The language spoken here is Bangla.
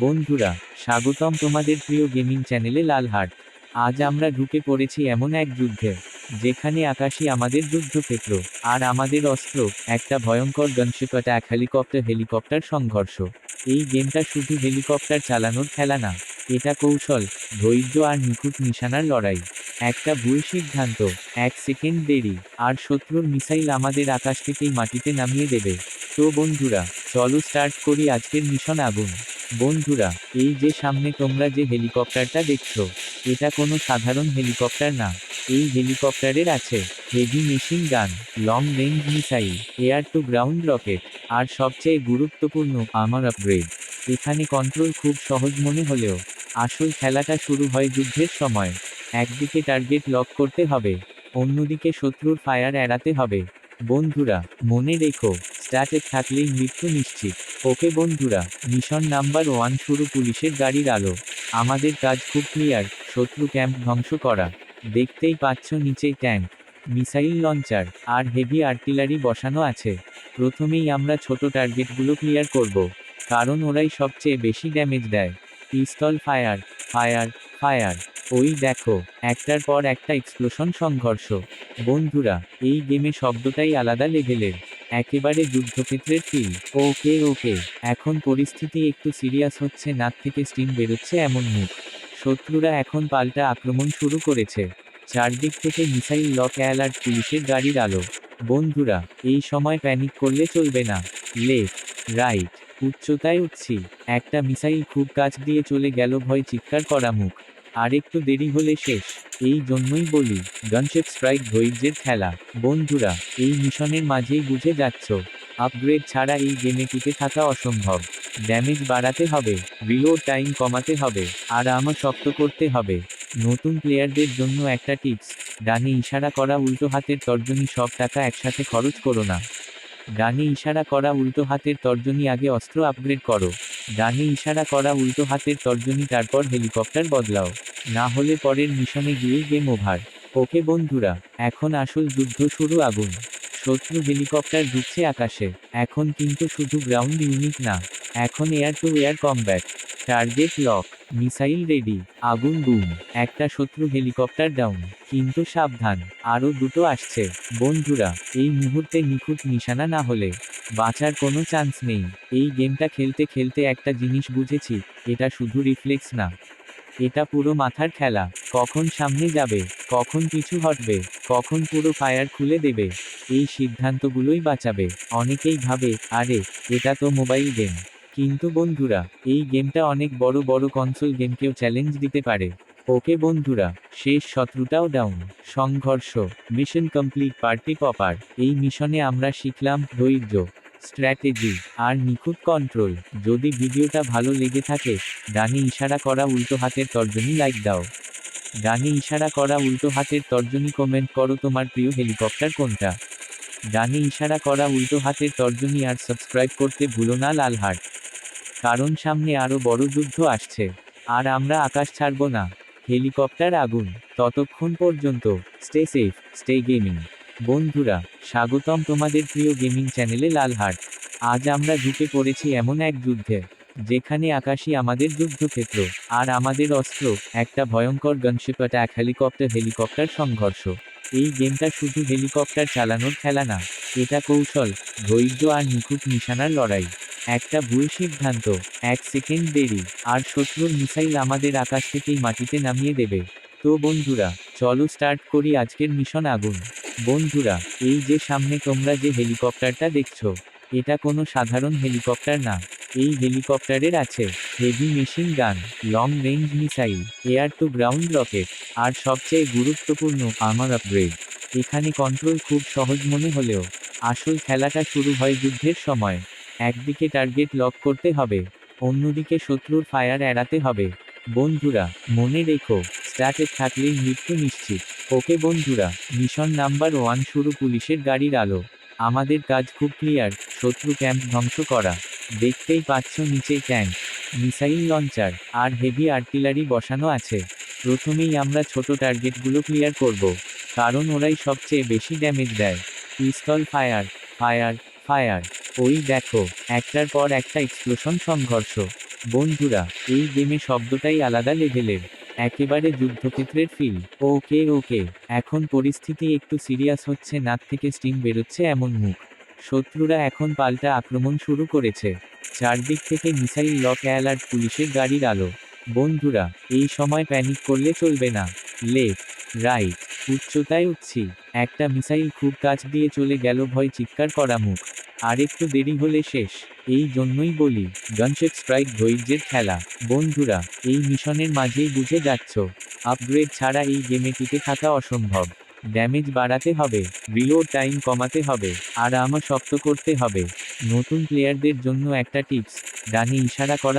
বন্ধুরা, স্বাগতম তোমাদের প্রিয় গেমিং চ্যানেলে লালহাট। আজ আমরা ঢুকে পড়েছি এমন এক যুদ্ধে, যেখানে আকাশই আমাদের যুদ্ধক্ষেত্র, আর আমাদের অস্ত্র একটা ভয়ঙ্কর গনশিপ অ্যাটাক হেলিকপ্টার সংঘর্ষ। এই গেমটা শুধু হেলিকপ্টার চালানোর খেলা না, এটা কৌশল, ধৈর্য আর নিখুঁত নিশানার লড়াই। একটা ভুল সিদ্ধান্ত, এক সেকেন্ড দেরি, আর শত্রুর মিসাইল আমাদের আকাশ থেকেই মাটিতে নামিয়ে দেবে। তো বন্ধুরা, চলো স্টার্ট করি আজকের মিশন আগুন। বন্ধুরা, এই যে সামনে তোমরা যে হেলিকপ্টারটা দেখছো, এটা কোনো সাধারণ হেলিকপ্টার না। এই হেলিকপ্টারের আছে heavy machine gun, long range missile, air to ground rocket, আর সবচেয়ে গুরুত্বপূর্ণ আমার আপগ্রেড। এখানে কন্ট্রোল খুব সহজ মনে হলেও আসল খেলাটা শুরু হয় যুদ্ধের সময়। একদিকে টার্গেট লক করতে হবে, অন্যদিকে শত্রুর ফায়ার এড়াতে হবে। বন্ধুরা, মনে রেখো, স্টার্টে থাকলেই মৃত্যু নিশ্চিত। ওকে বন্ধুরা, মিশন নাম্বার 1 শুরু। পুলিশের গাড়ির আলো। আমাদের কাজ খুব ক্লিয়ার, শত্রু ক্যাম্প ধ্বংস করা। দেখতেই পাচ্ছ নিচেই ট্যাঙ্ক, মিসাইল লঞ্চার, আর হেভি আর্টিলারি বসানো আছে। প্রথমেই আমরা ছোট টার্গেটগুলো ক্লিয়ার করব, কারণ ওরাই সবচেয়ে বেশি ড্যামেজ দেয়। পিস্তল ফায়ার, ফায়ার, ফায়ার। ওই দেখো, একটার পর একটা এক্সপ্লোশন সংঘর্ষ। বন্ধুরা, এই গেমে শব্দটাই আলাদা লেভেলের, একেবারে যুদ্ধক্ষেত্রের ফিল। ওকে ওকে, এখন পরিস্থিতি একটু সিরিয়াস হচ্ছে, নাক থেকে স্টিম বেরোচ্ছে এমন মুখ। শত্রুরা এখন পাল্টা আক্রমণ শুরু করেছে। চারদিক থেকে মিসাইল লক অ্যালার্ট, পুলিশের গাড়ির আলো। বন্ধুরা, এই সময় প্যানিক করলে চলবে না। লেফট, রাইট, উচ্চতায় উঠছি। একটা মিসাইল খুব কাছ দিয়ে চলে গেল, ভয় চিৎকার করা মুখ। আর একটু দেরি হলে শেষ। এই জন্যই বলি, গানশেপ স্ট্রাইক ধৈর্যের খেলা। বন্ধুরা, এই মিশনের মাঝেই বুঝে যাচ্ছ, আপগ্রেড ছাড়া এই গেমে টিকে থাকা অসম্ভব। ড্যামেজ বাড়াতে হবে, রিলোড টাইম কমাতে হবে, আর আমা শক্ত করতে হবে। নতুন প্লেয়ারদের জন্য একটা টিপস, ডানে ইশারা করা উল্টো হাতের তর্জনী, সব টাকা একসাথে খরচ করো না। ডানে ইশারা করা উল্টো হাতের তর্জনী আগে অস্ত্র আপগ্রেড করো। ডানে ইশারা করা উল্টো হাতের তর্জনী, তারপর হেলিকপ্টার বদলাও। না হলে পরের মিশনে গিয়েই গেম ওভার। ওকে বন্ধুরা, এখন আসল যুদ্ধ শুরু। আগুন। শত্রু হেলিকপ্টার ঢুকছে আকাশে। এখন কিন্তু শুধু গ্রাউন্ড ইউনিট না, এখন air two air combat. Target lock, missile ready, আগুন বুম। একটা শত্রু হেলিকপ্টার ডাউন, কিন্তু সাবধান, আরও দুটো আসছে। বন্ধুরা, এই মুহূর্তে নিখুঁত নিশানা না হলে বাঁচার কোনো চান্স নেই। এই গেমটা খেলতে খেলতে একটা জিনিস বুঝেছি, এটা শুধু রিফ্লেক্স না, এটা পুরো মাথার খেলা। কখন সামনে যাবে, কখন পিছু হটবে, কখন পুরো ফায়ার খুলে দেবে, এই সিদ্ধান্তগুলোই বাঁচাবে। অনেকেই ভাবে, আরে এটা তো মোবাইল গেম। কিন্তু বন্ধুরা, এই গেমটা অনেক বড় বড় কনসোল গেমকেও চ্যালেঞ্জ দিতে পারে। ওকে বন্ধুরা, শেষ শত্রুটাও ডাউন। সংঘর্ষ, মিশন কমপ্লিট, পার্টি পপার। এই মিশনে আমরা শিখলাম ধৈর্য, স্ট্র্যাটেজি, আর নিখুঁত কন্ট্রোল। যদি ভিডিওটা ভালো লেগে থাকে, ডানে ইশারা করা উল্টো হাতের তর্জনী লাইক দাও। ডানে ইশারা করা উল্টো হাতের তর্জনী কমেন্ট করো তোমার প্রিয় হেলিকপ্টার কোনটা। ডানে ইশারা করা উল্টো হাতের তর্জনী, আর সাবস্ক্রাইব করতে ভুলো না লালহাট। কারণ সামনে আরও বড় যুদ্ধ আসছে, আর আমরা আকাশ ছাড়ব না। হেলিকপ্টার আগুন। ততক্ষণ পর্যন্ত স্টে সেফ, স্টে গেমিং। বন্ধুরা, স্বাগতম তোমাদের প্রিয় গেমিং চ্যানেলে লালহাট। আজ আমরা ঢুকে পড়েছি এমন এক যুদ্ধে, যেখানে আকাশই আমাদের যুদ্ধক্ষেত্র, আর আমাদের অস্ত্র একটা ভয়ঙ্কর গনশিপ অ্যাটাক হেলিকপ্টার সংঘর্ষ। এই গেমটা শুধু হেলিকপ্টার চালানোর খেলা না, এটা কৌশল, ধৈর্য, আর নিখুঁত নিশানার লড়াই। একটা ভুল সিদ্ধান্ত, এক সেকেন্ড দেরি, আর শত্রুর মিসাইল আমাদের আকাশ থেকেই মাটিতে নামিয়ে দেবে। তো বন্ধুরা, চলো স্টার্ট করি আজকের মিশন আগুন। বন্ধুরা, এই যে সামনে তোমরা যে হেলিকপ্টারটা দেখছো, এটা কোনো সাধারণ হেলিকপ্টার না। এই হেলিকপ্টারের আছে heavy machine gun, long range missile, air to ground rocket, আর সবচেয়ে গুরুত্বপূর্ণ আমার আপগ্রেড। এখানে কন্ট্রোল খুব সহজ মনে হলেও আসল খেলাটা শুরু হয় যুদ্ধের সময়। একদিকে টার্গেট লক করতে হবে, অন্যদিকে শত্রুর ফায়ার এড়াতে হবে। বন্ধুরা, মনে রেখো, স্টার্টে থাকলেই মৃত্যু নিশ্চিত। ওকে বন্ধুরা, মিশন নাম্বার 1 শুরু। পুলিশের গাড়ির আলো। আমাদের কাজ খুব ক্লিয়ার, শত্রু ক্যাম্প ধ্বংস করা। দেখতেই পাচ্ছ নিচেই ট্যাঙ্ক, মিসাইল লঞ্চার, আর হেভি আর্টিলারি বসানো আছে। প্রথমেই আমরা ছোট টার্গেটগুলো ক্লিয়ার করব, কারণ ওরাই সবচেয়ে বেশি ড্যামেজ দেয়। পিস্তল ফায়ার, ফায়ার, ফায়ার। ওই দেখো, একটার পর একটা এক্সপ্লোশন সংঘর্ষ। বন্ধুরা, এই গেমে শব্দটাই আলাদা লেভেলের, একেবারে যুদ্ধক্ষেত্রের ফিল। ওকে ওকে, এখন পরিস্থিতি একটু সিরিয়াস হচ্ছে, নাক থেকে স্টিম বেরোচ্ছে এমন মুখ। শত্রুরা এখন পাল্টা আক্রমণ শুরু করেছে। চারদিক থেকে মিসাইল লক অ্যালার্ট, পুলিশের গাড়ির আলো। বন্ধুরা, এই সময় প্যানিক করলে চলবে না। লেফট, রাইট, উচ্চতায় উঠছি। একটা মিসাইল খুব কাছ দিয়ে চলে গেল, ভয় চিৎকার করা মুখ। আর একটু দেরি হলে শেষ। এই জন্যই বলি, গানশেপ স্ট্রাইক ধৈর্যের খেলা। বন্ধুরা, এই মিশনের মাঝেই বুঝে যাচ্ছ, আপগ্রেড ছাড়া এই গেমে টিকে থাকা অসম্ভব। ড্যামেজ বাড়াতে হবে, রিলোড টাইম কমাতে হবে, আর আমা শক্ত করতে হবে। নতুন প্লেয়ারদের জন্য একটা টিপস, ডানে ইশারা করা